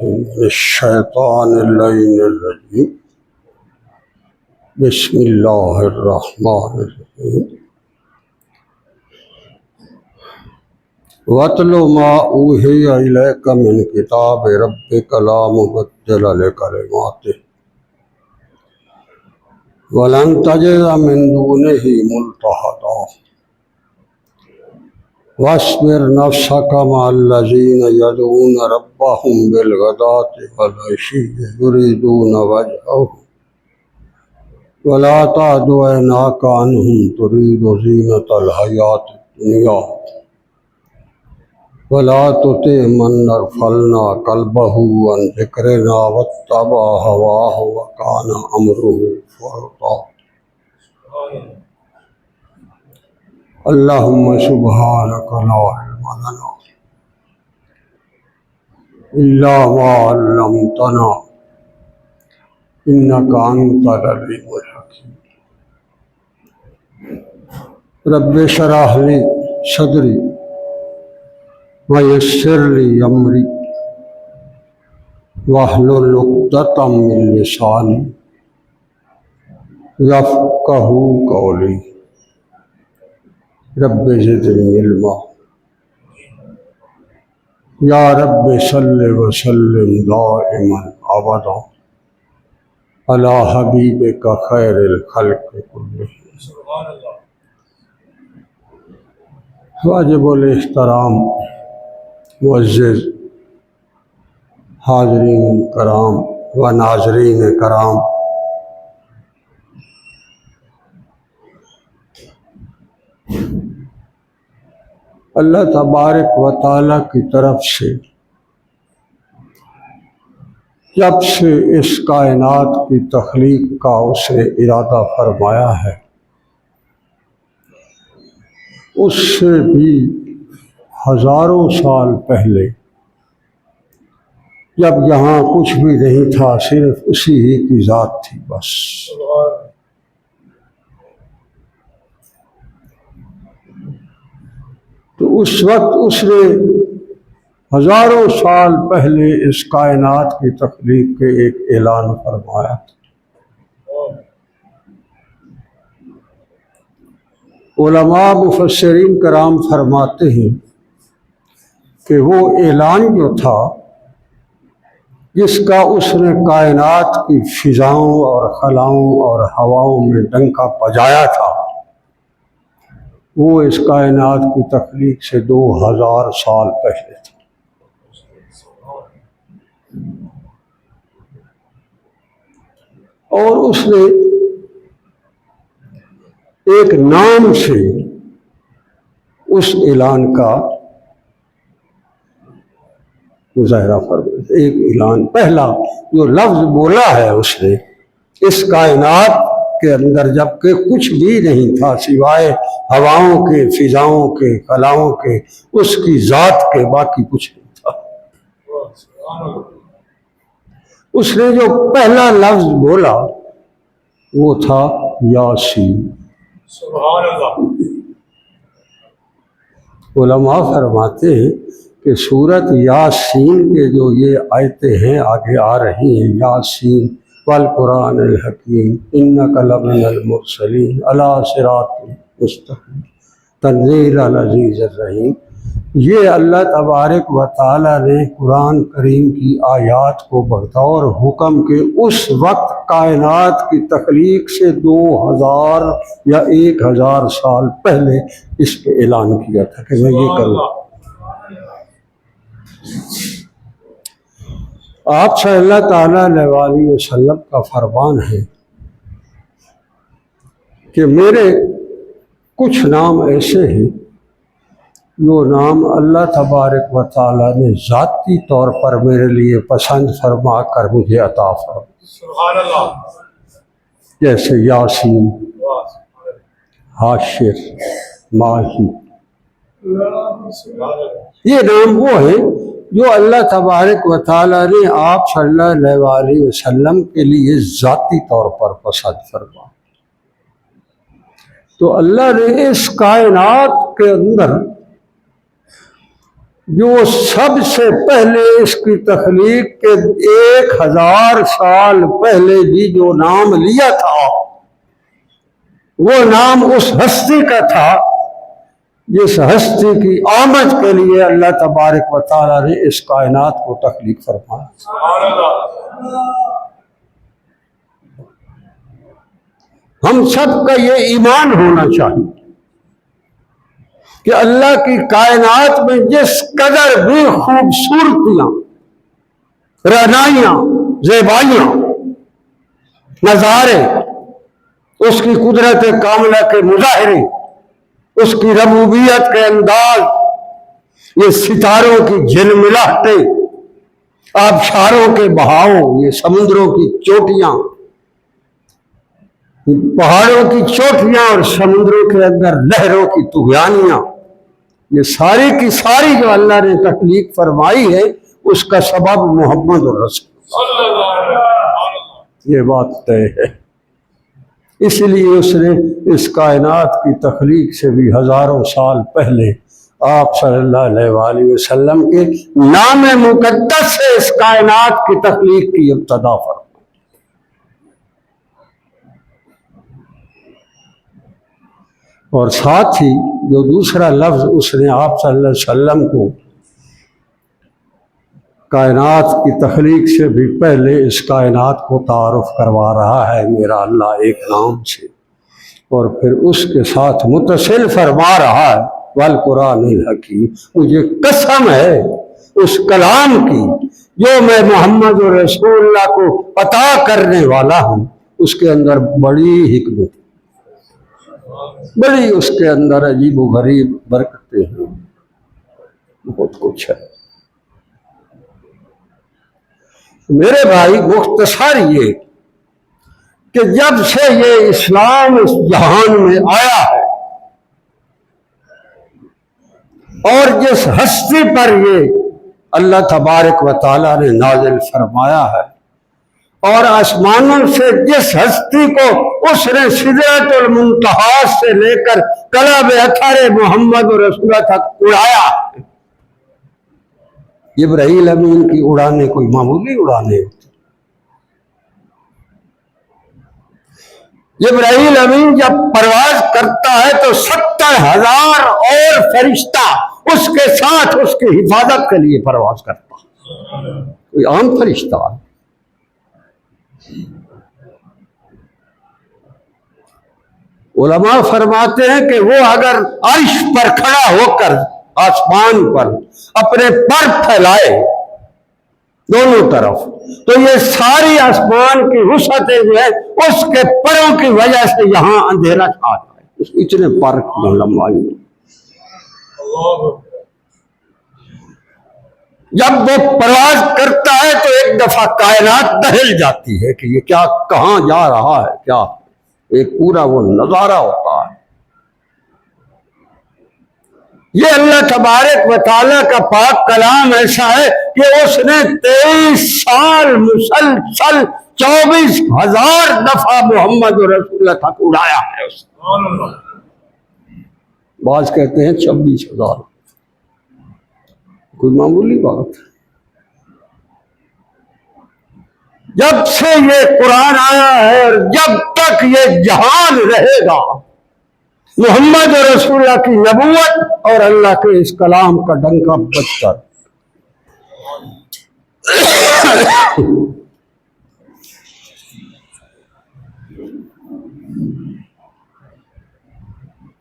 من الشیطان اللعین الرجیم بسم اللہ الرحمن الرحیم وَاتْلُ مَا أُوحِيَ إِلَيْكَ مِنْ كِتَابِ رَبِّكَ لَا مُبَدِّلَ لِكَلِمَاتِهِ وَلَنْ تَجِدَ مِنْ دُونِهِ مُلْتَحَدًا وَاصْبِرْ نَفْسَكَ مَعَ الَّذِينَ يَدْعُونَ رَبَّهُمْ بِالْغَدَاةِ وَالْعَشِيِّ يُرِيدُونَ وَجْهَهُ وَلَا تَعْدُ عَيْنَاكَ عَنْهُمْ تُرِيدُ زِينَةَ الْحَيَاةِ الدُّنْيَا وَلَا تُطِعْ مَنْ أَغْفَلْنَا قَلْبَهُ عَنْ ذِكْرِنَا وَاتَّبَعَ هَوَاهُ وَكَانَ أَمْرُهُ فُرُطًا اللهم سبحانك لا علم لنا إلا ما علمتنا إنك أنت العليم الحكيم رب اشرح لي صدري ويسر لي أمري واحلل عقدة من لساني يفقهوا قولي رب زدنی علما یا رب صلی وسلم دائما ابدا علی حبیبک خیر الخلق کلہم واجب الاحترام معزز حاضرین کرام و ناظرین کرام، اللہ تبارک و تعالیٰ کی طرف سے جب سے اس کائنات کی تخلیق کا اسے ارادہ فرمایا ہے، اس سے بھی ہزاروں سال پہلے جب یہاں کچھ بھی نہیں تھا، صرف اسی ہی کی ذات تھی بس۔ تو اس وقت اس نے ہزاروں سال پہلے اس کائنات کی تخلیق کے ایک اعلان فرمایا تھا۔ علماء مفسرین کرام فرماتے ہیں کہ وہ اعلان جو تھا جس کا اس نے کائنات کی فضاؤں اور خلاؤں اور ہواؤں میں ڈنکا بجایا تھا، وہ اس کائنات کی تخلیق سے 2000 سال پہلے تھا۔ اور اس نے ایک نام سے اس اعلان کا مظاہرہ فرمایا، ایک اعلان پہلا جو لفظ بولا ہے اس نے اس کائنات کے اندر، جب کہ کچھ بھی نہیں تھا سوائے ہواؤں کے، فضاؤں کے، خلاؤں کے، اس کی ذات کے، باقی کچھ نہیں تھا۔ اس نے جو پہلا لفظ بولا وہ تھا یاسین۔ سبحان اللہ۔ علماء فرماتے ہیں کہ سورت یاسین کے جو یہ آیتیں ہیں آگے آ رہی ہیں، یاسین والقرآن الحکیم انک لمن المرسلین علی صراط مستقیم تنزیل العزیز الرحیم، یہ اللہ تبارک و تعالیٰ نے قرآن کریم کی آیات کو بطور حکم کے اس وقت کائنات کی تخلیق سے 2000 یا 1000 سال پہلے اس پہ اعلان کیا تھا کہ میں یہ کروں۔ آپ صلی اللہ تعالیٰ علیہ وسلم کا فرمان ہے کہ میرے کچھ نام ایسے ہیں جو نام اللہ تبارک و تعالیٰ نے ذاتی طور پر میرے لیے پسند فرما کر مجھے عطا فرمایا، جیسے یاسین، حاشر، ماہی۔ یہ نام وہ ہیں جو اللہ تبارک و تعالیٰ نے آپ صلی اللہ علیہ وسلم کے لیے ذاتی طور پر پسند فرمایا۔ تو اللہ نے اس کائنات کے اندر جو سب سے پہلے اس کی تخلیق کے 1000 سال پہلے بھی جو نام لیا تھا وہ نام اس ہستی کا تھا جس ہستی کی آمد کے لیے اللہ تبارک و تعالیٰ نے اس کائنات کو تخلیق فرمایا۔ ہم سب کا یہ ایمان ہونا چاہیے کہ اللہ کی کائنات میں جس قدر بھی خوبصورتیاں، رعنائیاں، زیبائیاں، نظارے، اس کی قدرت کاملہ کے مظاہرے، اس کی ربوبیت کے انداز، یہ ستاروں کی جھلملاہٹیں، آبشاروں کے بہاؤ، یہ سمندروں کی چوٹیاں، پہاڑوں کی چوٹیاں اور سمندروں کے اندر لہروں کی طغیانیاں، یہ ساری کی ساری جو اللہ نے تخلیق فرمائی ہے اس کا سبب محمد الرسول، یہ بات طے ہے۔ اس لیے اس نے اس کائنات کی تخلیق سے بھی ہزاروں سال پہلے آپ صلی اللہ علیہ وآلہ وسلم کے نام مقدس سے اس کائنات کی تخلیق کی ابتدا فرمائی۔ اور ساتھ ہی جو دوسرا لفظ اس نے آپ صلی اللہ علیہ وسلم کو کائنات کی تخلیق سے بھی پہلے اس کائنات کو تعارف کروا رہا ہے میرا اللہ ایک نام سے، اور پھر اس کے ساتھ متصل فرما رہا ہے والقرآن الحکیم، مجھے قسم ہے اس کلام کی جو میں محمد رسول اللہ کو عطا کرنے والا ہوں، اس کے اندر بڑی حکمت، بڑی اس کے اندر عجیب و غریب برکتیں ہیں، بہت کچھ ہے۔ میرے بھائی مختصر یہ کہ جب سے یہ اسلام اس جہان میں آیا ہے اور جس ہستی پر یہ اللہ تبارک و تعالیٰ نے نازل فرمایا ہے، اور آسمانوں سے جس ہستی کو اس نے سدرۃ المنتہا سے لے کر کلب اثر محمد رسول اللہ تک اڑایا، جبرائیل امین کی اڑانے کوئی معمولی اڑانے ہوتی؟ جبرائیل امین جب پرواز کرتا ہے تو 70,000 اور فرشتہ اس کے ساتھ اس کی حفاظت کے لیے پرواز کرتا ہے، کوئی عام فرشتہ۔ علماء فرماتے ہیں کہ وہ اگر عرش پر کھڑا ہو کر آسمان پر اپنے پر پھیلائے دونوں طرف تو یہ ساری آسمان کی وسعتیں جو ہے اس کے پروں کی وجہ سے یہاں اندھیرا چھاتا ہے، اتنے پر کی لمبائی۔ جب وہ پرواز کرتا ہے تو ایک دفعہ کائنات دہل جاتی ہے کہ یہ کیا کہاں جا رہا ہے، کیا ایک پورا وہ نظارہ ہوتا ہے۔ یہ اللہ تبارک و تعالیٰ کا پاک کلام ایسا ہے کہ اس نے 23 سال مسلسل 24,000 دفعہ محمد رسول اللہ تک اڑایا ہے اس نے۔ بعض کہتے ہیں 26,000، کوئی معمولی بات۔ جب سے یہ قرآن آیا ہے اور جب تک یہ جہان رہے گا، محمد رسول اللہ کی نبوت اور اللہ کے اس کلام کا ڈنکا بجتا۔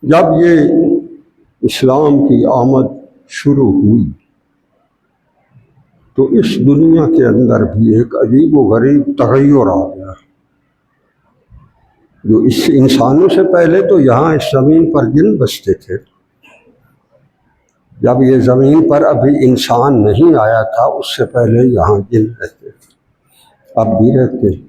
جب یہ اسلام کی آمد شروع ہوئی تو اس دنیا کے اندر بھی ایک عجیب و غریب تغیر آ گیا، جو اس انسانوں سے پہلے تو یہاں اس زمین پر جن بستے تھے۔ جب یہ زمین پر ابھی انسان نہیں آیا تھا اس سے پہلے یہاں جن رہتے تھے، اب بھی رہتے ہیں۔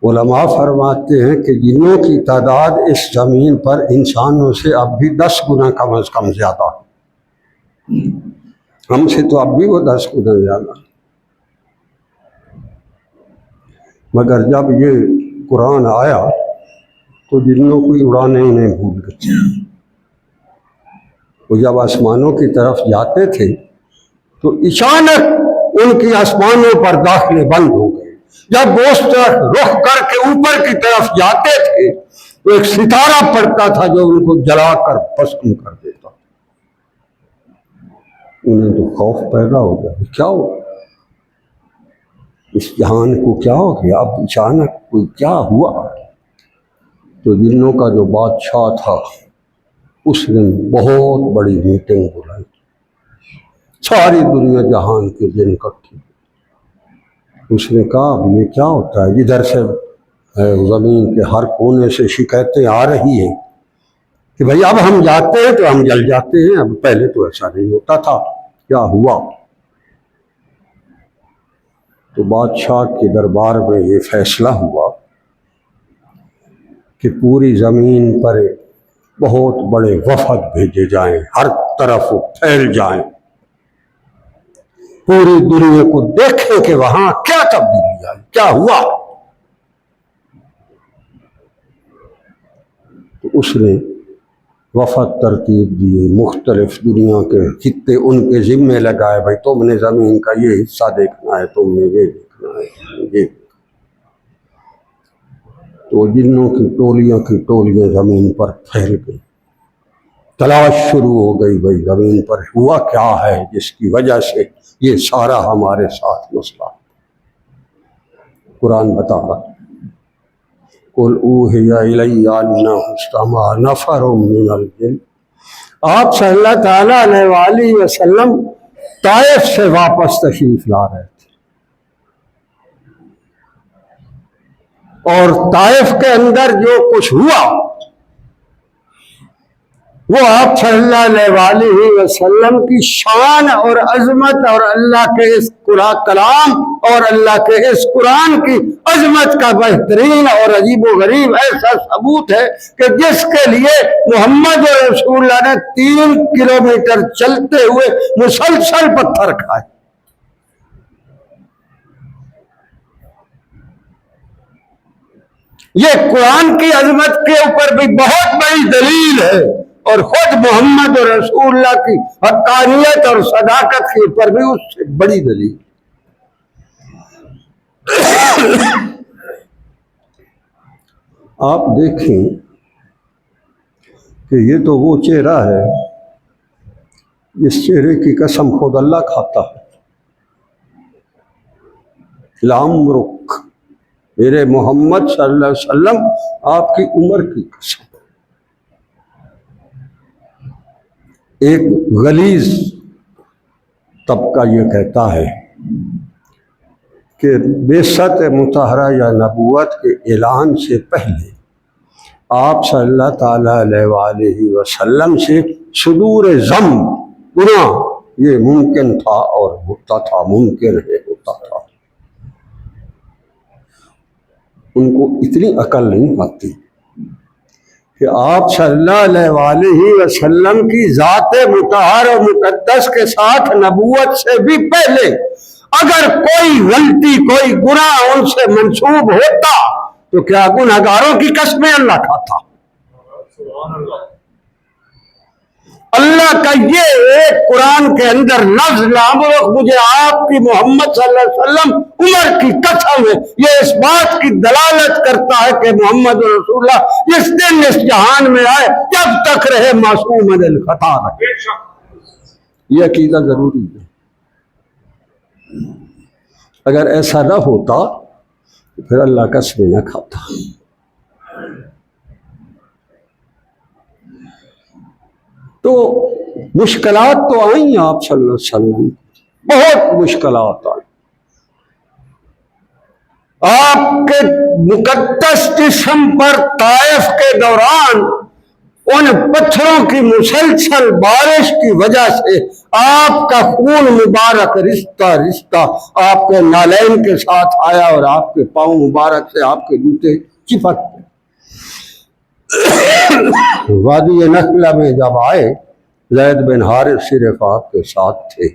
علماء فرماتے ہیں کہ جنوں کی تعداد اس زمین پر انسانوں سے اب بھی 10 گنا کم از کم زیادہ ہے، ہم سے تو اب بھی وہ 10 گنا زیادہ۔ مگر جب یہ قرآن آیا تو جنوں کو اڑانے ہی نہیں بھول گئے، وہ جب آسمانوں کی طرف جاتے تھے تو اچانک ان کی آسمانوں پر داخلے بند ہو گئے. جب وہ اس طرف رخ کر کے اوپر کی طرف جاتے تھے تو ایک ستارہ پڑتا تھا جو ان کو جلا کر بھسم کر دیتا. انہیں تو خوف پیدا ہو گیا، کیا ہو اس جہان کو، کیا ہو گیا اب اچانک کوئی کیا ہوا. تو جنوں کا جو بادشاہ تھا اس نے بہت بڑی میٹنگ بلائی، ساری دنیا جہان کے جن اکٹھے. اس نے کہا اب یہ کیا ہوتا ہے، ادھر سے زمین کے ہر کونے سے شکایتیں آ رہی ہیں کہ بھئی اب ہم جاتے ہیں تو ہم جل جاتے ہیں، اب پہلے تو ایسا نہیں ہوتا تھا، کیا ہوا. تو بادشاہ کے دربار میں یہ فیصلہ ہوا کہ پوری زمین پر بہت بڑے وفد بھیجے جائیں، ہر طرف پھیل جائیں، پوری دنیا کو دیکھیں کہ وہاں کیا تبدیلی آئی، کیا ہوا. تو اس نے وفد ترتیب دیے، مختلف دنیا کے خطے ان کے ذمے لگائے، بھائی تم نے زمین کا یہ حصہ دیکھنا ہے، تم نے یہ دیکھنا ہے یہ. تو جنوں کی ٹولیاں زمین پر پھیل گئی. تلاش شروع ہو گئی، بھائی زمین پر ہوا کیا ہے جس کی وجہ سے یہ سارا ہمارے ساتھ مسئلہ. قرآن بتا رہا قُلْ أُوحِيَ إِلَيَّ أَنَّهُ اسْتَمَعَ نَفَرٌ مِّنَ الْجِنِّ. آپ صلی اللہ تعالیٰ علیہ وآلہ وسلم طائف سے واپس تشریف لا رہے تھے، اور طائف کے اندر جو کچھ ہوا وہ آپ صلی اللہ علیہ وآلہ وسلم کی شان اور عظمت اور اللہ کے اس کلام اور اللہ کے اس قرآن کی عظمت کا بہترین اور عجیب و غریب ایسا ثبوت ہے کہ جس کے لیے محمد رسول اللہ نے 3 کلومیٹر چلتے ہوئے مسلسل پتھر کھائے. یہ قرآن کی عظمت کے اوپر بھی بہت بڑی دلیل ہے، اور خود محمد رسول اللہ کی حقانیت اور صداقت کے اوپر بھی اس سے بڑی دلیل. آپ دیکھیں کہ یہ تو وہ چہرہ ہے جس چہرے کی قسم خود اللہ کھاتا ہے. لامرک میرے محمد صلی اللہ علیہ وسلم آپ کی عمر کی قسم. ایک غلیظ طبقہ یہ کہتا ہے کہ بعثت مطہرہ یا نبوت کے اعلان سے پہلے آپ صلی اللہ تعالیٰ علیہ وآلہ وسلم سے صدور ذنب گناہ یہ ممکن تھا اور ہوتا تھا، ممکن ہے ہوتا تھا. ان کو اتنی عقل نہیں آتی کہ آپ صلی اللہ علیہ وآلہ وسلم کی ذات مطہر و مقدس کے ساتھ نبوت سے بھی پہلے اگر کوئی غلطی کوئی گناہ ان سے منسوب ہوتا تو کیا گنہگاروں کی قسمیں اللہ کھاتا. اللہ کا یہ ایک قرآن کے اندر لفظ لامرخ مجھے آپ کی محمد صلی اللہ علیہ وسلم عمر کی قسم ہے، یہ اس بات کی دلالت کرتا ہے کہ محمد رسول اللہ اس دن اس جہان میں آئے جب تک رہے معصوم عن الخطا رہے. یہ عقیدہ ضروری ہے. اگر ایسا نہ ہوتا تو پھر اللہ قسمیں نہ کھاتا. تو مشکلات تو آئیں آپ صلی اللہ علیہ وسلم، بہت مشکلات آئیں. آپ کے مقدس جسم پر طائف کے دوران ان پتھروں کی مسلسل بارش کی وجہ سے آپ کا خون مبارک رشتہ رشتہ آپ کے نالین کے ساتھ آیا اور آپ کے پاؤں مبارک سے آپ کے جوتے چپک گئے. وادی نخلہ میں جب آئے زید بن حارث صرف آپ کے ساتھ تھے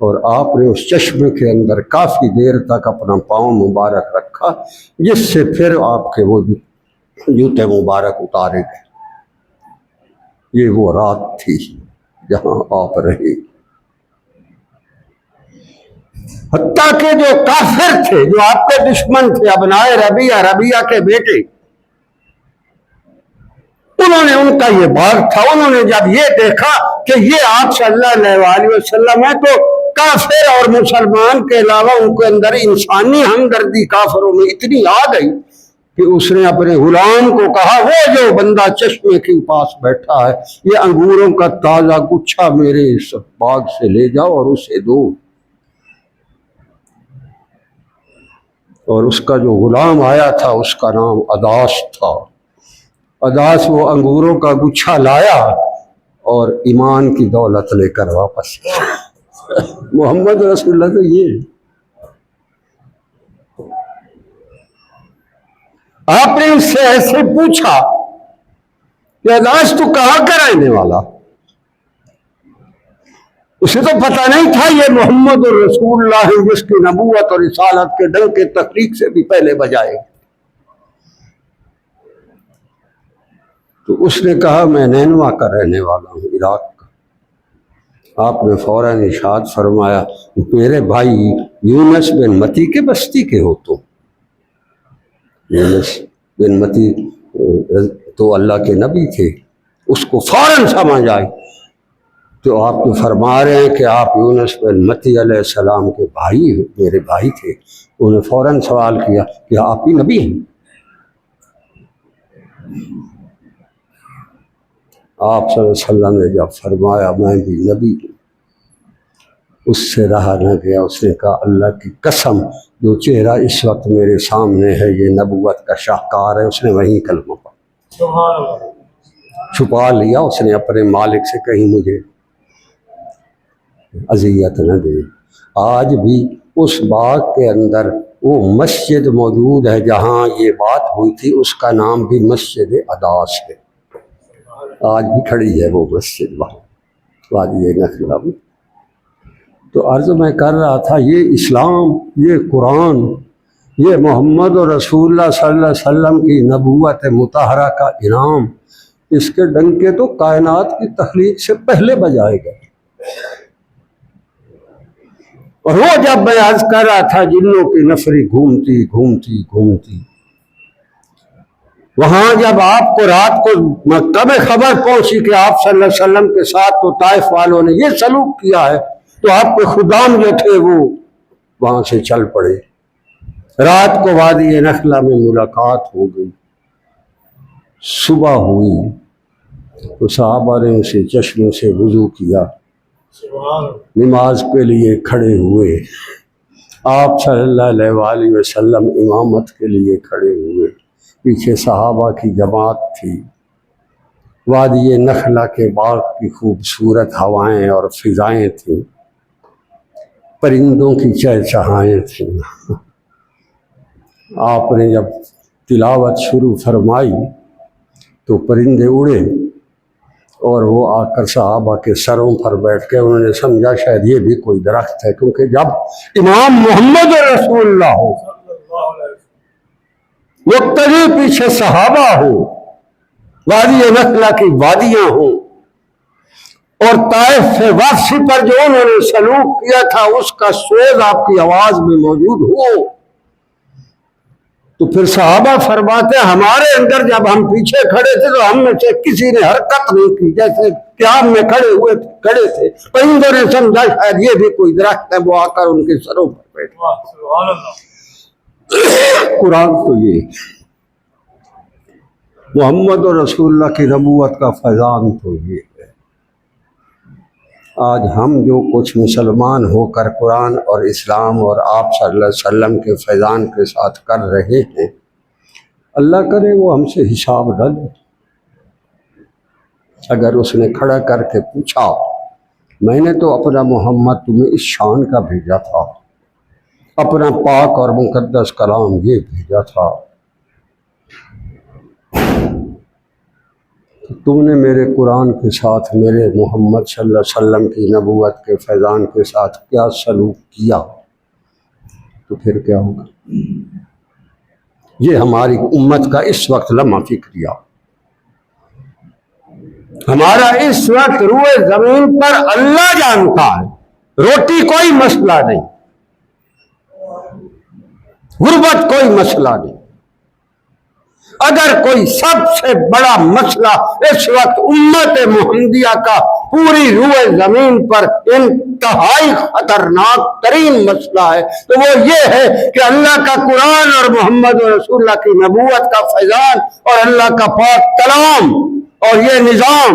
اور آپ نے اس چشمے کے اندر کافی دیر تک اپنا پاؤں مبارک رکھا جس سے پھر آپ کے وہ جوتے مبارک اتارے گئے. یہ وہ رات تھی جہاں آپ رہے. حتیٰ کہ جو کافر تھے، جو آپ کے دشمن تھے، ابنائے ربیعہ کے بیٹے، انہوں نے، ان کا یہ باغ تھا، انہوں نے جب یہ دیکھا کہ یہ آپ صلی اللہ علیہ وسلم ہے، تو کافر اور مسلمان کے علاوہ ان کے اندر انسانی ہمدردی کافروں میں اتنی آ گئی کہ اس نے اپنے غلام کو کہا، وہ جو بندہ چشمے کے پاس بیٹھا ہے، یہ انگوروں کا تازہ گچھا میرے اس باغ سے لے جاؤ اور اسے دو. اور اس کا جو غلام آیا تھا اس کا نام اداس تھا. اداس وہ انگوروں کا گچھا لایا اور ایمان کی دولت لے کر واپس گیا. محمد رسول اللہ تو یہ. آپ نے اس سے ایسے پوچھا کہ اداس تو کہاں کا رہنے والا؟ اسے تو پتہ نہیں تھا یہ محمد رسول اللہ ہے، جس کی نبوت اور رسالت کے ڈنک کے تخلیق سے بھی پہلے بجائے. تو اس نے کہا میں نینوا کا رہنے والا ہوں، عراق کا. آپ نے فوراً ارشاد فرمایا میرے بھائی یونس بن متی کے بستی کے ہو تم. یونس بن متی تو اللہ کے نبی تھے، اس کو فوراً سمجھ آئی. تو آپ تو فرما رہے ہیں کہ آپ یونس بن متی علیہ السلام کے بھائی، میرے بھائی تھے. انہوں نے فوراً سوال کیا کہ آپ بھی نبی ہیں؟ آپ صلی اللہ علیہ وسلم نے جب فرمایا میں بھی نبی ہوں، اس سے رہا نہ گیا. اس نے کہا اللہ کی قسم، جو چہرہ اس وقت میرے سامنے ہے یہ نبوت کا شاہکار ہے. اس نے وہیں کلمہ پڑھا، چھپا لیا اس نے اپنے مالک سے، کہیں مجھے اذیت نہ دے. آج بھی اس باغ کے اندر وہ مسجد موجود ہے جہاں یہ بات ہوئی تھی، اس کا نام بھی مسجد اداس ہے. آج بھی کھڑی ہے وہ مسجد وہاں وادی نخلا میں. تو عرض میں کر رہا تھا یہ اسلام، یہ قرآن، یہ محمد رسول اللہ صلی اللہ علیہ وسلم کی نبوت مطہرہ کا انعام، اس کے ڈنکے تو کائنات کی تخلیق سے پہلے بجائے گئے. اور وہ جب میں عرض کر رہا تھا جنوں کی نفری گھومتی گھومتی گھومتی، وہاں جب آپ کو رات کو مکہ میں خبر پہنچی کہ آپ صلی اللہ علیہ وسلم کے ساتھ تو طائف والوں نے یہ سلوک کیا ہے، تو آپ کے خدام جو تھے وہ وہاں سے چل پڑے. رات کو وادی نخلا میں ملاقات ہو گئی. صبح ہوئی تو صحابہ نے اسے چشمے سے وضو کیا، نماز کے لیے کھڑے ہوئے. آپ صلی اللہ علیہ وآلہ وسلم امامت کے لیے کھڑے ہوئے. پیچھے صحابہ کی جماعت تھی. وادی نخلا کے باغ کی خوبصورت ہوائیں اور فضائیں تھیں، پرندوں کی چہچہائیں تھیں. آپ نے جب تلاوت شروع فرمائی تو پرندے اڑے اور وہ آ کر صحابہ کے سروں پر بیٹھ کے انہوں نے سمجھا شاید یہ بھی کوئی درخت ہے، کیونکہ جب امام محمد رسول اللہ ہو، مقتدی پیچھے صحابہ ہو، وادی نخلا کی وادیاں ہوں، اور طائف سے واپسی پر جو انہوں نے سلوک کیا تھا اس کا سوز آپ کی آواز میں موجود ہو، تو پھر صحابہ فرماتے ہمارے اندر جب ہم پیچھے کھڑے تھے تو ہم میں سے کسی نے حرکت نہیں کی، جیسے قیام میں کھڑے تھے. پرندوں نے سمجھا شاید یہ بھی کوئی درخت ہے، وہ آ کر ان کے سروں پر بیٹھے. قرآن تو یہ محمد رسول اللہ کی نبوت کا فیضان تو یہ ہے. آج ہم جو کچھ مسلمان ہو کر قرآن اور اسلام اور آپ صلی اللہ علیہ وسلم کے فیضان کے ساتھ کر رہے ہیں، اللہ کرے وہ ہم سے حساب نہ لے. اگر اس نے کھڑا کر کے پوچھا میں نے تو اپنا محمد تمہیں اس شان کا بھیجا تھا، اپنا پاک اور مقدس کلام یہ بھیجا تھا، تم نے میرے قرآن کے ساتھ میرے محمد صلی اللہ علیہ وسلم کی نبوت کے فیضان کے ساتھ کیا سلوک کیا، تو پھر کیا ہوگا؟ یہ ہماری امت کا اس وقت لمحہ فکریہ. ہمارا اس وقت روئے زمین پر اللہ جانتا ہے، روٹی کوئی مسئلہ نہیں، غربت کوئی مسئلہ نہیں۔ اگر کوئی سب سے بڑا مسئلہ اس وقت امت محمدیہ کا پوری روئے زمین پر انتہائی خطرناک ترین مسئلہ ہے تو وہ یہ ہے کہ اللہ کا قرآن اور محمد رسول اللہ کی نبوت کا فیضان اور اللہ کا پاک کلام اور یہ نظام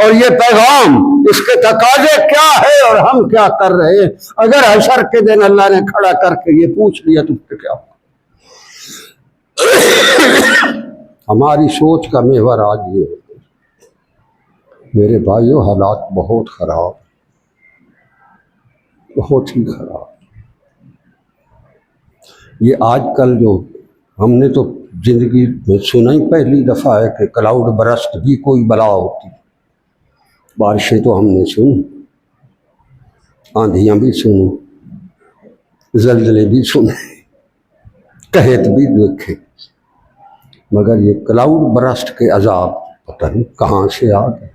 اور یہ پیغام، اس کے تقاضے کیا ہے اور ہم کیا کر رہے ہیں۔ اگر حشر کے دن اللہ نے کھڑا کر کے یہ پوچھ لیا تو پھر کیا ہوگا؟ ہماری سوچ کا محور آج یہ ہے میرے بھائیوں، حالات بہت خراب، بہت ہی خراب۔ یہ آج کل جو ہم نے تو زندگی میں سنا ہی پہلی دفعہ ہے کہ کلاؤڈ برسٹ بھی کوئی بلا ہوتی، بارشیں تو ہم نے سنی، آندھیاں بھی سنی، زلزلے بھی سنے، قحط بھی دیکھے، مگر یہ کلاؤڈ برسٹ کے عذاب پتہ نہیں کہاں سے آ گئے۔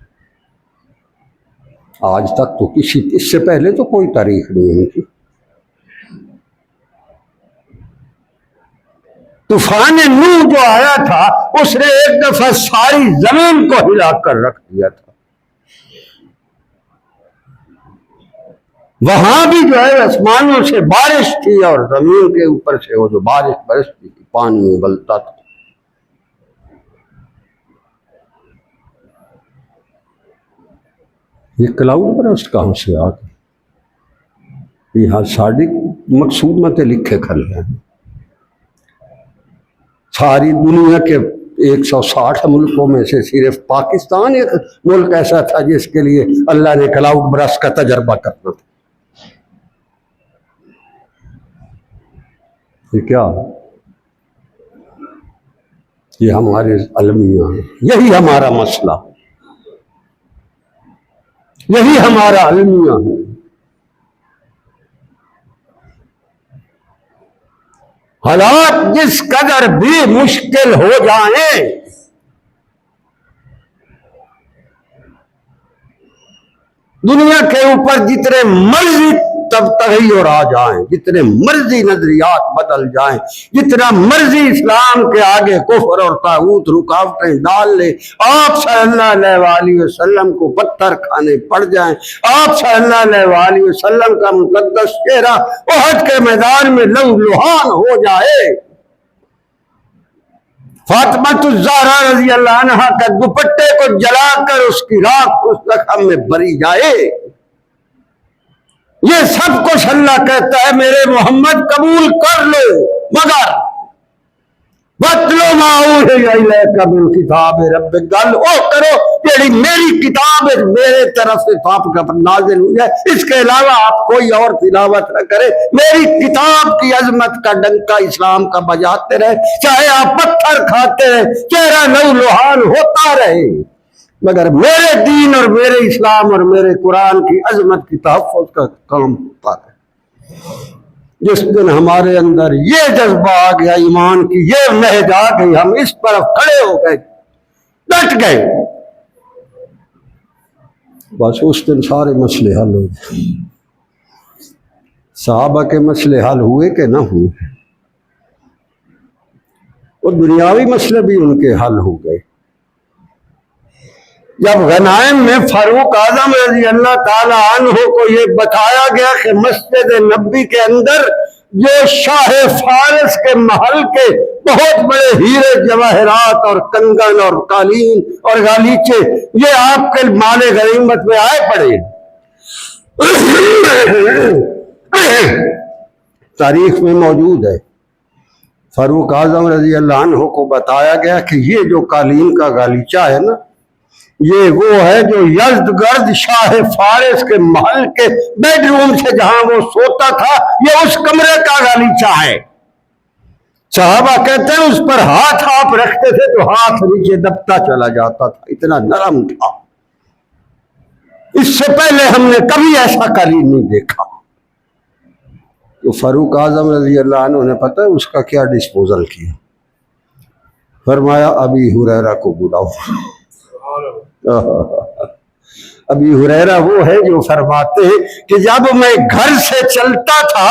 آج تک تو اس سے پہلے تو کوئی تاریخ نہیں ہوئی تھی۔ طوفان نوح جو آیا تھا اس نے ایک دفعہ ساری زمین کو ہلا کر رکھ دیا تھا۔ وہاں بھی جو ہے آسمانوں سے بارش تھی اور زمین کے اوپر سے وہ جو بارش برستی تھی پانی ابلتا تھا۔ یہ کلاؤڈ برسٹ کہاں سے آ گئی؟ یہاں صادق مقصود مت لکھے کھل ہیں۔ ساری دنیا کے 160 ملکوں میں سے صرف پاکستان ایک ملک ایسا تھا جس کے لیے اللہ نے کلاؤڈ برسٹ کا تجربہ کرنا تھا۔ یہ کیا؟ یہ ہمارے المیہ ہیں، یہی ہمارا مسئلہ، یہی ہمارا المیہ ہے۔ حالات جس قدر بھی مشکل ہو جائیں، دنیا کے اوپر جتنے مرضی تغیر آ جائیں، جتنے مرضی نظریات بدل جائیں، جتنا مرضی اسلام کے آگے کفر اور طاغوت رکاوٹیں ڈال لے، آپ صلی اللہ علیہ وآلہ وسلم کو پتھر کھانے پڑ جائیں، آپ صلی اللہ علیہ وآلہ وسلم کا مقدس چہرہ احد کے میدان میں لہو لہان ہو جائے، فاطمہ الزہرا رضی اللہ عنہا کا دوپٹے کو جلا کر اس کی راکھ اس زخم میں بری جائے، یہ سب کچھ اللہ کہتا ہے میرے محمد قبول کر لو، مگر وَاتْلُ مَا أُوحِيَ إِلَيْكَ مِنْ کتاب ربک، گل او کرو جیڑی میری کتاب میرے طرف سے آپ کا نازل ہوئی ہے، اس کے علاوہ آپ کوئی اور تلاوت نہ کرے، میری کتاب کی عظمت کا ڈنکا اسلام کا بجاتے رہے، چاہے آپ پتھر کھاتے رہے، چہرہ لہو لہان ہوتا رہے، مگر میرے دین اور میرے اسلام اور میرے قرآن کی عظمت کی تحفظ کا کام ہوتا ہے۔ جس دن ہمارے اندر یہ جذبہ آ گیا، ایمان کی یہ نہج آ گئی، ہم اس طرف کھڑے ہو گئے، ڈٹ گئے، بس اس دن سارے مسئلے حل ہو گئے۔ صحابہ کے مسئلے حل ہوئے کہ نہ ہوئے، اور دنیاوی مسئلے بھی ان کے حل ہو گئے۔ جب غنائم میں فاروق اعظم رضی اللہ تعالی عنہ کو یہ بتایا گیا کہ مسجد نبوی کے اندر جو شاہ فارس کے محل کے بہت بڑے ہیرے جواہرات اور کنگن اور قالین اور غالیچے یہ آپ کے مال غنیمت میں آئے پڑے، تاریخ میں موجود ہے، فاروق اعظم رضی اللہ عنہ کو بتایا گیا کہ یہ جو قالین کا غالیچہ ہے نا، یہ وہ ہے جو یزدگرد شاہ فارس کے محل کے بیڈ روم سے جہاں وہ سوتا تھا، یہ اس کمرے کا غالیچہ ہے۔ صحابہ کہتے ہیں اس پر ہاتھ آپ رکھتے تھے تو ہاتھ نیچے دبتا چلا جاتا تھا، اتنا نرم تھا، اس سے پہلے ہم نے کبھی ایسا قالین نہیں دیکھا۔ تو فاروق اعظم رضی اللہ عنہ نے پتہ ہے اس کا کیا ڈسپوزل کیا؟ فرمایا ابی ہریرہ کو بلاؤ، ابی ہریرہ وہ ہے جو فرماتے ہیں کہ جب میں گھر سے چلتا تھا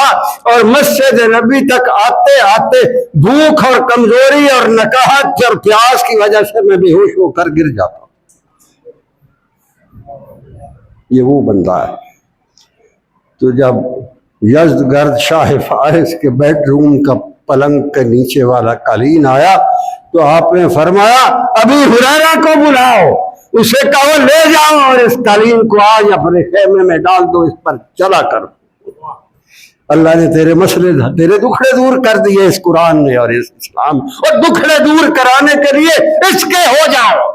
اور مسجد نبی تک آتے آتے بھوک اور کمزوری اور نکاہت اور پیاس کی وجہ سے میں بے ہوش ہو کر گر جاتا. یہ وہ بندہ ہے. تو جب یزدگرد شاہ فارس کے بیڈ روم کا پلنگ کے نیچے والا قالین آیا تو آپ نے فرمایا ابی ہریرہ کو بلاؤ, اسے کہو لے جاؤ اور اس قالین کو آج اپنے خیمے میں ڈال دو, اس پر چلا کر. اللہ نے تیرے مسئلے تیرے دکھڑے دور کر دیے اس قرآن نے اور اس اسلام, اور دکھڑے دور کرانے کے لیے اس کے ہو جاؤ.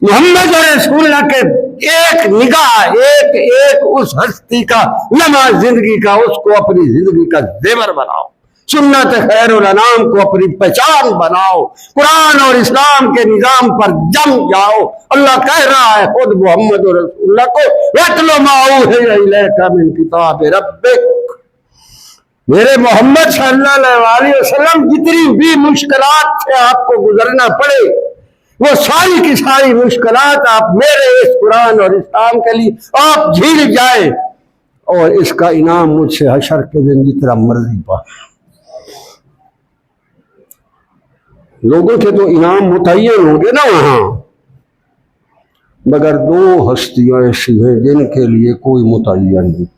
محمد رسول اللہ کے ایک نگاہ ایک اس ہستی کا لمحہ زندگی کا, اس کو اپنی زندگی کا زیور بناؤ. سنت خیر الانام کو اپنی پہچان بناؤ. قرآن اور اسلام کے نظام پر جم جاؤ. اللہ کہہ رہا ہے خود محمد رسول اللہ کو وَاتْلُ مَا أُوحِيَ إِلَيْكَ مِنْ كِتَابِ رَبِّكَ. میرے محمد صلی اللہ علیہ وسلم جتنی بھی مشکلات سے آپ کو گزرنا پڑے وہ ساری کی ساری مشکلات آپ میرے اس قرآن اور اسلام کے لیے آپ جھیل جائیں, اور اس کا انعام مجھ سے حشر کے دن جتنا مرضی پائے. لوگوں کے تو انعام متعین ہوں گے نا وہاں, مگر دو ہستیاں ایسی ہیں جن کے لیے کوئی متعین نہیں,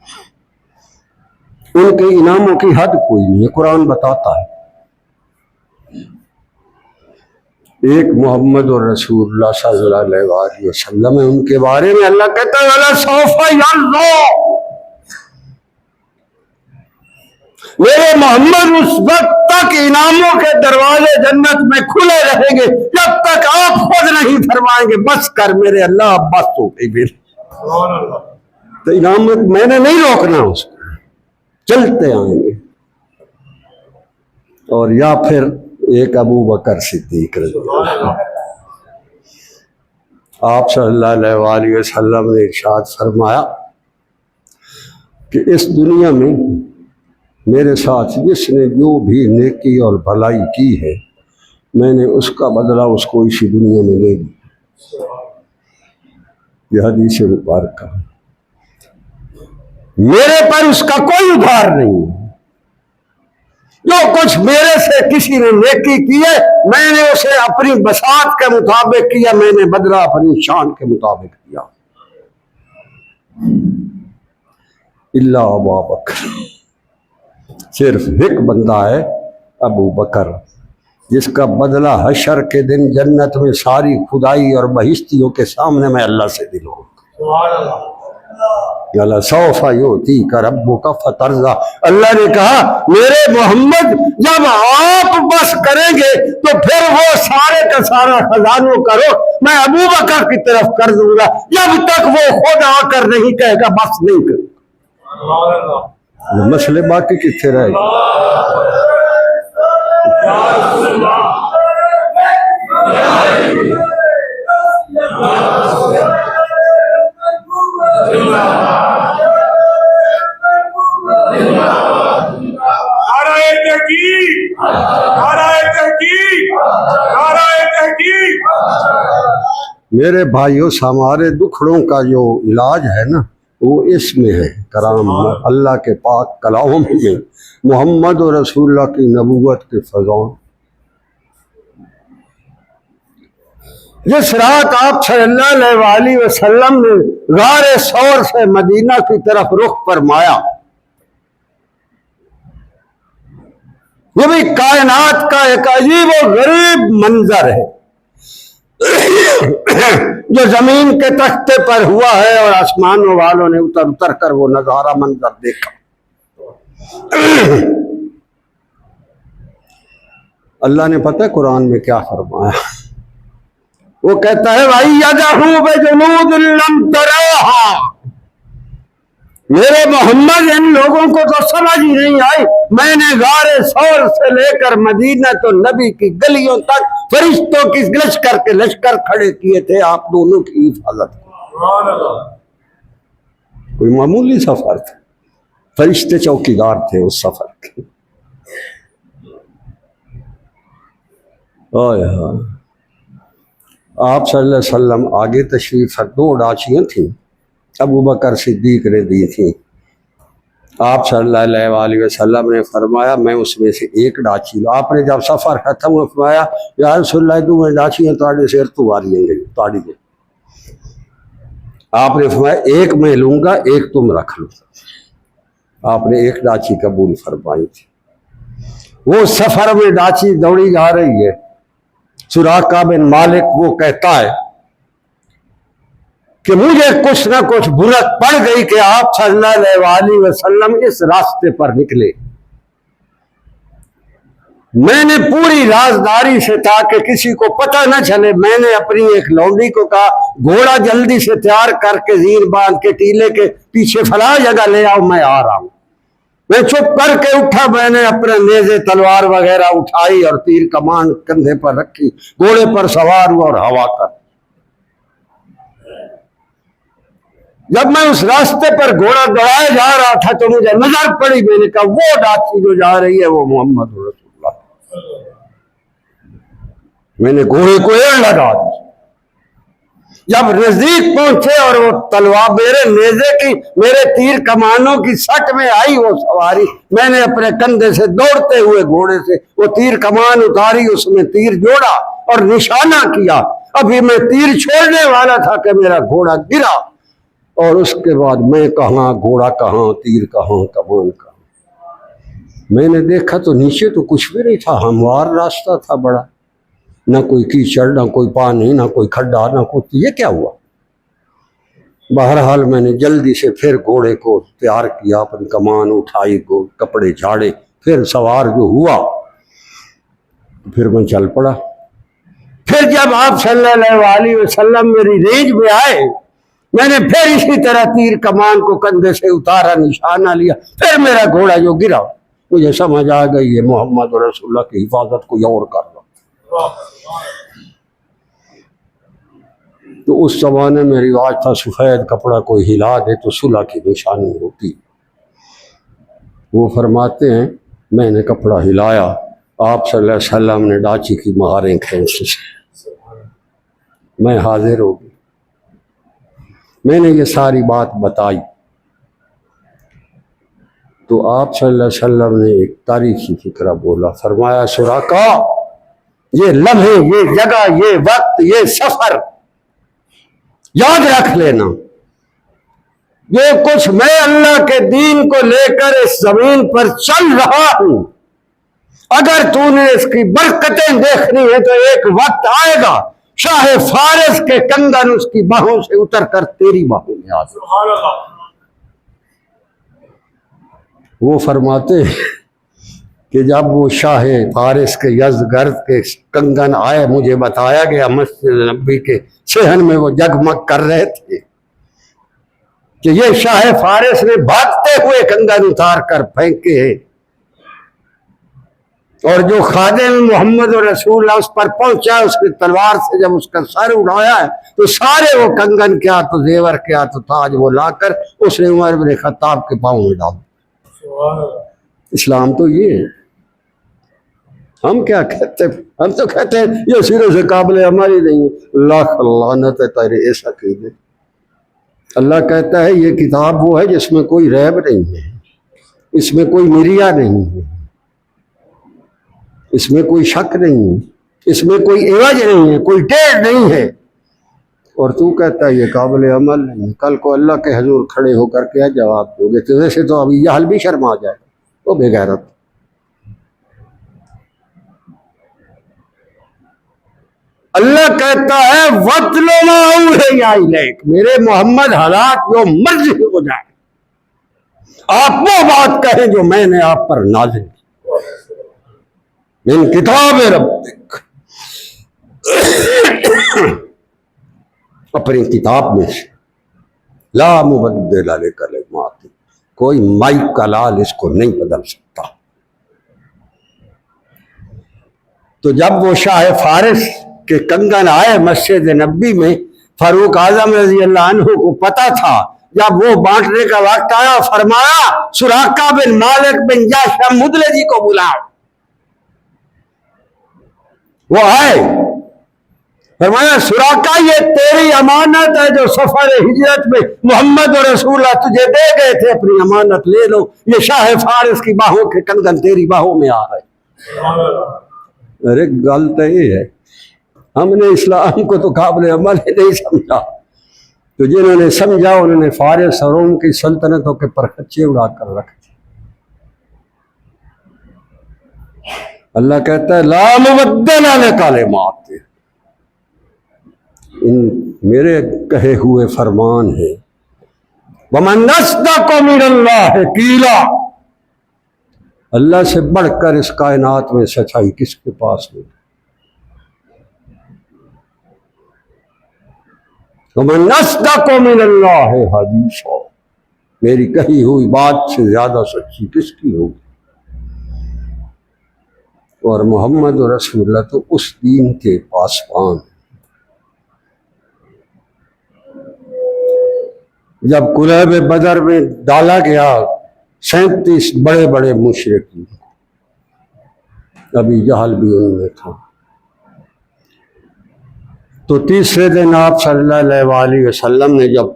ان کے انعاموں کی حد کوئی نہیں ہے. قرآن بتاتا ہے ایک محمد الرسول اللہ صلی اللہ علیہ وسلم ہے, ان کے بارے میں اللہ کہتا ہے وَلَسَوْفَ يَرْضَىٰ. میرے محمد اس وقت تک انعاموں کے دروازے جنت میں کھلے رہیں گے جب تک آپ خود نہیں فرمائیں گے بس کر میرے اللہ, بس ہو گئی پھر. تو انعام میں نے نہیں روکنا, اس کو چلتے آئیں گے. اور یا پھر ایک ابو بکر صدیق رضی اللہ عنہ, آپ صلی اللہ علیہ وسلم نے ارشاد فرمایا کہ اس دنیا میں میرے ساتھ جس نے جو بھی نیکی اور بھلائی کی ہے میں نے اس کا بدلہ اس کو اسی دنیا میں دے دی. یہ حدیث مبارکہ, میرے پر اس کا کوئی ادھار نہیں. جو کچھ میرے سے کسی نے نیکی کی ہے میں نے اسے اپنی بساط کے مطابق کیا, میں نے بدلہ اپنی شان کے مطابق کیا. اللہ ابو بکر, صرف ایک بندہ ہے ابو بکر جس کا بدلہ حشر کے دن جنت میں ساری خدائی اور بہشتیوں کے سامنے میں اللہ سے دلوں. سوف یؤتیک ربک فترضیٰ. اللہ نے کہا میرے محمد جب آپ بس کریں گے تو پھر وہ سارے کا سارا خزانوں کا رخ میں ابو بکر کی طرف کر دوں گا جب تک وہ خود آ کر نہیں کہے گا بس نہیں کروں. مسئلے باقی کتنے رہے گا. میرے بھائیوں ہمارے دکھڑوں کا جو علاج ہے نا وہ اس میں ہے کرام اللہ کے پاک کلام میں محمد و رسول اللہ کی نبوت کے فضائل. جس رات آپ صلی اللہ علیہ وسلم نے غار ثور سے مدینہ کی طرف رخ فرمایا, یہ بھی کائنات کا ایک عجیب و غریب منظر ہے جو زمین کے تختے پر ہوا ہے اور آسمانوں والوں نے اتر اتر کر وہ نظارہ منظر دیکھا. اللہ نے پتہ ہے قرآن میں کیا فرمایا, وہ کہتا ہے وَأَيَّدَهُ بِجُنُودٍ لَّمْ تَرَوْهَا. میرے محمد ان لوگوں کو تو سمجھ ہی نہیں آئی, میں نے غار ثور سے لے کر مدینہ تو نبی کی گلیوں تک فرشتوں کی لشکر کھڑے کیے تھے آپ دونوں کی حفاظت. کوئی معمولی سفر تھا, فرشتے چوکیدار تھے اس سفر کے. آپ صلی اللہ علیہ وسلم آگے تشریف، 2 ڈاچیاں تھیں، ابو بکر صدیق نے دی تھیں۔ آپ صلی اللہ علیہ وسلم نے فرمایا میں اس میں سے ایک ڈاچی لوں۔ آپ نے جب سفر ختم ہوا فرمایا یا رسول اللہ تو میں ڈاچیاں تاڑے سیر تو آ رہی ہیں تاڑی دیں۔ آپ نے فرمایا ایک میں لوں گا، ایک تم رکھ لو۔ آپ نے ایک ڈاچی قبول فرمائی تھی۔ وہ سفر میں ڈاچی دوڑی جا رہی ہے، سراقہ بن مالک وہ کہتا ہے کہ مجھے کچھ نہ کچھ برت پڑ گئی کہ آپ صلی اللہ علیہ وسلم اس راستے پر نکلے۔ میں نے پوری رازداری سے تاکہ کسی کو پتہ نہ چلے، میں نے اپنی ایک لونڈی کو کہا گھوڑا جلدی سے تیار کر کے زیر باندھ کے ٹیلے کے پیچھے فلاں جگہ لے آؤ، میں آ رہا ہوں۔ میں چپ کر کے اٹھا، میں نے اپنے نیزے تلوار وغیرہ اٹھائی اور تیر کمان کندھے پر رکھی، گھوڑے پر سوار ہوا اور ہوا کر جب میں اس راستے پر گھوڑا دوڑائے جا رہا تھا تو مجھے نظر پڑی، میں نے کہا وہ ڈاچی جو جا رہی ہے وہ محمد رسول اللہ۔ میں نے گھوڑے کو ایڑ لگا دی۔ جب نزدیک پہنچے اور وہ تلوار میرے نیزے کی، میرے تیر کمانوں کی سٹ میں آئی وہ سواری، میں نے اپنے کندھے سے دوڑتے ہوئے گھوڑے سے وہ تیر کمان اتاری، اس میں تیر جوڑا اور نشانہ کیا۔ ابھی میں تیر چھوڑنے والا تھا کہ میرا گھوڑا گرا، اور اس کے بعد میں کہاں، گھوڑا کہاں، تیر کہاں، کمان کہاں۔ میں نے دیکھا تو نیچے تو کچھ بھی نہیں تھا، ہموار راستہ تھا بڑا، نہ کوئی کیچڑ، نہ کوئی پانی، نہ کوئی کھڈا، نہ کوئی، یہ کیا ہوا؟ بہرحال میں نے جلدی سے پھر گھوڑے کو تیار کیا، اپنی کمان اٹھائی، کپڑے جھاڑے، پھر سوار جو ہوا پھر میں چل پڑا۔ پھر جب آپ صلی اللہ علیہ وسلم میری رینج میں آئے، میں نے پھر اسی طرح تیر کمان کو کندھے سے اتارا، نشانہ لیا، پھر میرا گھوڑا جو گرا، مجھے سمجھ آ گئی ہے محمد رسول اللہ کی حفاظت کوئی اور کر رہا۔ تو اس زمانے میں رواج تھا سفید کپڑا کوئی ہلا دے تو صلح کی نشانی ہوتی۔ وہ فرماتے ہیں میں نے کپڑا ہلایا، آپ صلی اللہ علیہ وسلم نے ڈاچی کی مہاریں کھینچی، میں حاضر ہو گئی۔ میں نے یہ ساری بات بتائی تو آپ صلی اللہ علیہ وسلم نے ایک تاریخی فکرہ بولا، فرمایا سراقہ یہ لمحے، یہ جگہ، یہ وقت، یہ سفر یاد رکھ لینا، یہ کچھ میں اللہ کے دین کو لے کر اس زمین پر چل رہا ہوں، اگر تو نے اس کی برکتیں دیکھنی ہے تو ایک وقت آئے گا شاہ فارس کے کنگن اس کی باہوں سے اتر کر تیری باہوں میں آ جائے۔ وہ فرماتے کہ جب وہ شاہ فارس کے یزدگرد کے کنگن آئے، مجھے بتایا گیا مسجد نبوی کے صحن میں وہ جگمگ کر رہے تھے کہ یہ شاہ فارس نے بھاگتے ہوئے کنگن اتار کر پھینکے ہیں، اور جو خادم محمد رسول اللہ اس پر پہنچا، اس کی تلوار سے جب اس کا سر اڑایا ہے تو سارے وہ کنگن کیا تو زیور کیا تو تاج وہ لا کر اس نے عمر بن خطاب کے پاؤں میں ڈال دیا۔ اسلام تو یہ ہے۔ ہم کیا کہتے ہیں؟ ہم تو کہتے ہیں یہ سرے سے قابل عمل ہی نہیں ہے۔ لاکھ لعنت ہے تیرے ایسا عقیدے۔ اللہ کہتا ہے یہ کتاب وہ ہے جس میں کوئی ریب نہیں ہے، اس میں کوئی مریا نہیں ہے، اس میں کوئی شک نہیں ہے، اس میں کوئی عوج نہیں ہے، کوئی ٹیڑھ نہیں ہے، اور تو کہتا ہے یہ قابل عمل نہیں ہے۔ کل کو اللہ کے حضور کھڑے ہو کر کیا جواب دو گے؟ تو ویسے تو ابھی جہل بھی شرما جائے، وہ بے غیرت۔ اللہ کہتا ہے وَاتْلُ مَا أُوحِیَ إِلَیْکَ، میرے محمد حالات جو مرضی ہو جائے آپ وہ بات کہیں جو میں نے آپ پر نازل کی، من کتاب ربک، اپنی کتاب میں سے، لا مبدل لکلماتہ، کوئی مائک کا لال اس کو نہیں بدل سکتا۔ تو جب وہ شاہ فارس کے کنگن آئے مسجد نبی میں، فاروق اعظم رضی اللہ عنہ کو پتا تھا، جب وہ بانٹنے کا وقت آیا فرمایا سراقہ بن مالک بن جاشم مدلجی کو بلاؤ۔ وہ آئے، فرمایا سراقہ یہ تیری امانت ہے جو سفر ہجرت میں محمد اور رسول اللہ تجھے دے گئے تھے، اپنی امانت لے لو، یہ شاہ فارس کی باہوں کے کنگن تیری باہوں میں آ رہے۔ ارے گل تو یہ ہے ہم نے اسلام کو تو قابل عمل ہی نہیں سمجھا، تو جنہوں نے سمجھا انہوں نے فارس اور روم کی سلطنتوں کے پرخچے اڑا کر رکھے۔ اللہ کہتا ہے لا مبدل لکلمات، ان میرے کہے ہوئے فرمان ہے۔ ومن اصدق من اللہ قیلا، اللہ سے بڑھ کر اس کائنات میں سچائی کس کے پاس ہے؟ ومن اصدق من اللہ حدیثا، میری کہی ہوئی بات سے زیادہ سچی کس کی ہوگی؟ اور محمد رسول اللہ تو اس دین کے پاسبان ہیں۔ جب کلیب بدر میں ڈالا گیا 37 بڑے بڑے مشرکین، ابھی جہل بھی ان میں تھا، تو تیسرے دن آپ صلی اللہ علیہ وسلم نے جب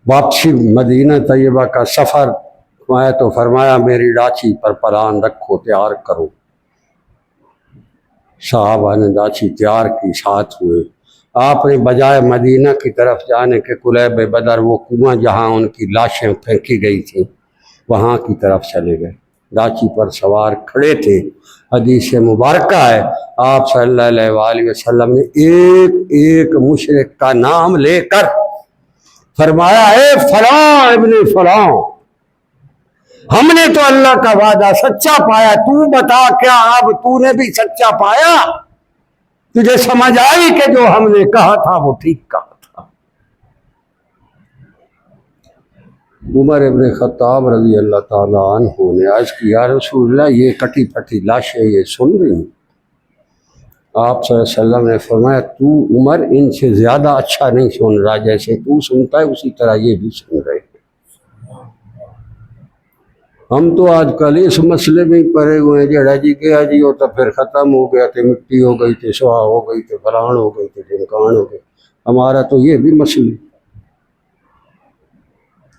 واپسی مدینہ طیبہ کا سفر آیا تو فرمایا میری ڈاچی پر پلان رکھو، تیار کرو۔ صحابہ نے ڈاچی تیار کی، ساتھ ہوئے۔ آپ نے بجائے مدینہ کی طرف جانے کے کلیب بدر، وہ کنواں جہاں ان کی لاشیں پھینکی گئی تھیں، وہاں کی طرف چلے گئے۔ ڈاچی پر سوار کھڑے تھے، حدیث مبارکہ ہے آپ صلی اللہ علیہ وسلم نے ایک ایک مشرک کا نام لے کر فرمایا اے فلاں ابن فلاں، ہم نے تو اللہ کا وعدہ سچا پایا، تو بتا کیا اب تو نے بھی سچا پایا؟ تجھے سمجھ آئی کہ جو ہم نے کہا تھا وہ ٹھیک کہا تھا؟ عمر ابن خطاب رضی اللہ تعالیٰ عنہ نے عرض کی یا رسول اللہ یہ کٹی پھٹی لاشیں یہ سن رہی ہیں؟ آپ صلی اللہ علیہ وسلم نے فرمایا تو عمر ان سے زیادہ اچھا نہیں سن رہا، جیسے تو سنتا ہے اسی طرح یہ بھی سن رہے ہیں۔ ہم تو آج کل اس مسئلے میں ہی پڑے ہوئے ہیں، جڑا جی گیا جی وہ تو پھر ختم ہو گیا تھے، مٹی ہو گئی تھی، سوا ہو گئی تھی، فلان ہو گئی تھی، ڈھمکان ہو گئی۔ ہمارا تو یہ بھی مسئلہ،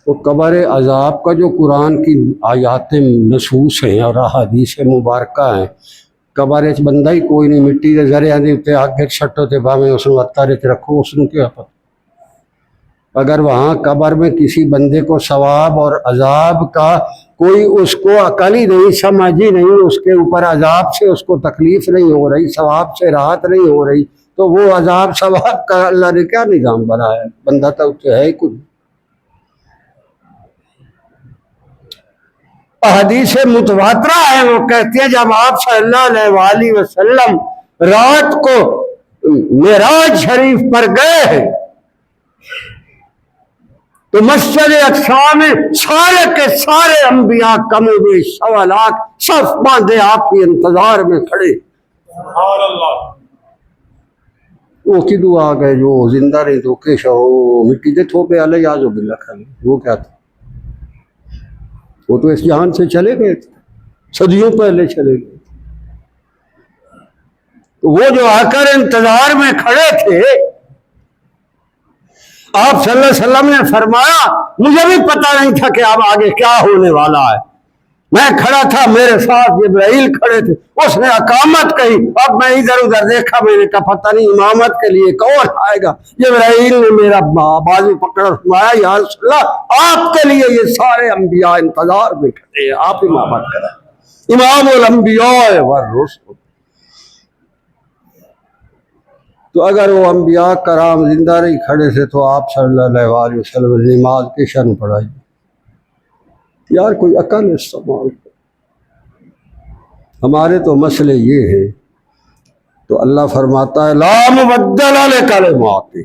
تو قبر عذاب کا جو قرآن کی آیات نصوص ہیں اور احادیث مبارکہ ہیں، قبر چ بندہ ہی کوئی نہیں، مٹی کے ذریعہ دے اتنے آگے چھٹو تے بھاویں اس کو اتارے تے رکھو، اس کو کیا پتہ؟ اگر وہاں قبر میں کسی بندے کو ثواب اور عذاب کا کوئی اس کو عقل ہی نہیں، سمجھ ہی نہیں، اس کے اوپر عذاب سے اس کو تکلیف نہیں ہو رہی، ثواب سے راحت نہیں ہو رہی، تو وہ عذاب ثواب کا اللہ نے کیا نظام بنایا ہے؟ بندہ تو اس سے ہے ہی کچھ۔ حدیث متواترہ ہے، وہ کہتے ہیں جب آپ صلی اللہ علیہ وسلم رات کو معراج شریف پر گئے ہیں تو مسجد اقصی میں سارے کے سارے انبیاء کم و بیش 1.25 لاکھ صف باندھے آپ کے انتظار میں کھڑے۔ سبحان اللہ۔ وہ کدو آ گئے جو زندہ رہے تو کہ مٹی دے تھوپے علیہ یازو باللہ کھلے، وہ کیا تھا؟ وہ تو اس جہان سے چلے گئے تھے، صدیوں پہلے چلے گئے تھے۔ تو وہ جو آ کر انتظار میں کھڑے تھے، آپ صلی اللہ علیہ وسلم نے فرمایا مجھے بھی پتہ نہیں تھا کہ اب آگے کیا ہونے والا ہے، میں کھڑا تھا، میرے ساتھ جبرائیل کھڑے تھے، اس نے اقامت کہی، اب میں ادھر ادھر دیکھا، میں نے کہا پتہ نہیں امامت کے لیے کون آئے گا؟ جبرائیل نے میرا بازو پکڑا، فرمایا یا رسول اللہ آپ کے لیے یہ سارے انبیاء انتظار میں کھڑے ہیں، آپ امامت کریں، امام الانبیاء والرسل۔ تو اگر وہ انبیاء کرام زندہ نہیں کھڑے تھے تو آپ صلی اللہ علیہ وسلم نے نماز کی شان پڑھائی؟ یار کوئی عقل استعمال۔ ہمارے تو مسئلے یہ ہے، تو اللہ فرماتا ہے لا مبدل لکلمات،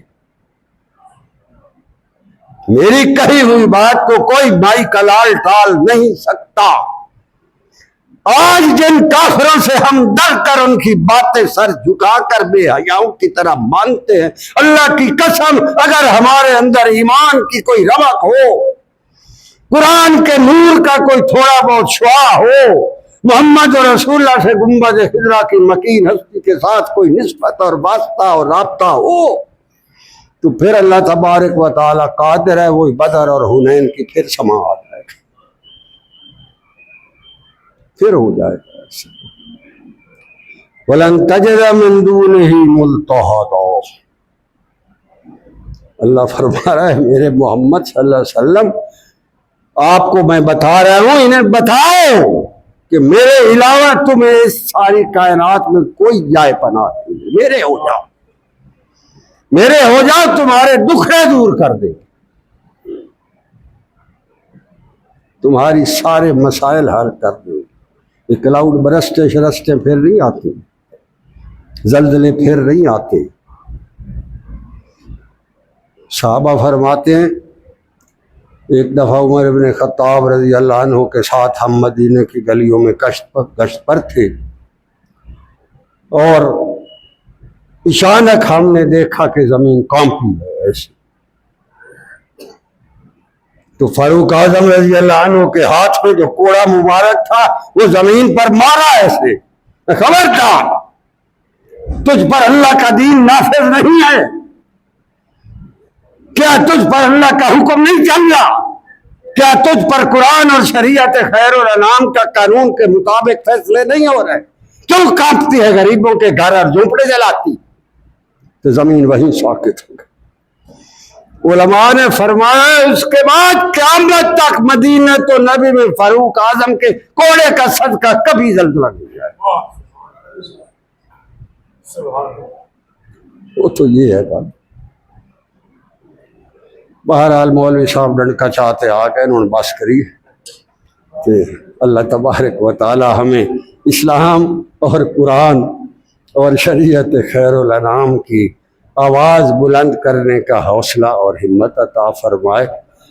میری کہی ہوئی بات کو کوئی مائی کلال ٹال نہیں سکتا۔ آج جن کافروں سے ہم ڈر کر ان کی باتیں سر جھکا کر بے حیاؤں کی طرح مانتے ہیں، اللہ کی قسم اگر ہمارے اندر ایمان کی کوئی رمق ہو، قرآن کے نور کا کوئی تھوڑا بہت شعاع ہو، محمد اور رسول اللہ سے گنبد خضرا کی مکین ہستی کے ساتھ کوئی نسبت اور واسطہ اور رابطہ ہو تو پھر اللہ تبارک و تعالیٰ قادر ہے وہی بدر اور حنین کی پھر سماعت ہے، پھر ہو جائے گا۔ وَلَن تَجِدَ مِن دُونِهِ مُلْتَحَدًا، اللہ فرما رہا ہے میرے محمد صلی اللہ علیہ وسلم آپ کو میں بتا رہا ہوں، انہیں بتاؤ کہ میرے علاوہ تمہیں اس ساری کائنات میں کوئی جائے پناہ نہیں، میرے ہو جاؤ، میرے ہو جاؤ، تمہارے دکھڑے دور کر دے، تمہاری سارے مسائل حل کر دے۔ یہ کلاؤڈ برستے شرستے پھر نہیں آتے، زلزلے پھر نہیں آتے۔ صحابہ فرماتے ہیں ایک دفعہ عمر بن خطاب رضی اللہ عنہ کے ساتھ ہم مدینہ کی گلیوں میں گشت پر تھے، اور اچانک ہم نے دیکھا کہ زمین کانپی ہے ایسے، تو فاروق اعظم رضی اللہ عنہ کے ہاتھ میں جو کوڑا مبارک تھا وہ زمین پر مارا ایسے، خبردار تجھ پر اللہ کا دین نافذ نہیں ہے، کیا تجھ پر اللہ کا حکم نہیں چل رہا، کیا تجھ پر قرآن اور شریعت خیر الانام کا قانون کے مطابق فیصلے نہیں ہو رہے، کیوں کانپتی ہے غریبوں کے گھر اور جھونپڑے جلاتی؟ تو زمین وہیں ساکت ہو گئی۔ علماء نے فرمایا اس کے بعد قیامت تک مدینہ تو نبی میں فاروق اعظم کے کوڑے کا صدقہ کبھی زلزلہ نہیں جائے، وہ تو یہ ہے بات۔ بہرحال مولوی صاحب ڈنڈکا چاہتے آ گئے، انہوں نے بس کری کہ اللہ تبارک و تعالی ہمیں اسلام اور قرآن اور شریعت خیر الانام کی آواز بلند کرنے کا حوصلہ اور ہمت عطا فرمائے،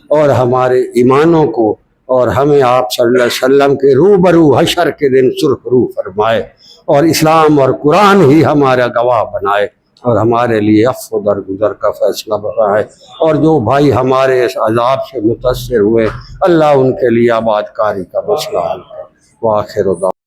اور ہمارے ایمانوں کو اور ہمیں آپ صلی اللہ علیہ وسلم کے روبرو حشر کے دن سرخ رو فرمائے، اور اسلام اور قرآن ہی ہمارا گواہ بنائے، اور ہمارے لیے عفو درگزر کا فیصلہ بنائے، اور جو بھائی ہمارے اس عذاب سے متاثر ہوئے اللہ ان کے لیے آباد کاری کا مسئلہ حل کرے۔ وآخر دعوانا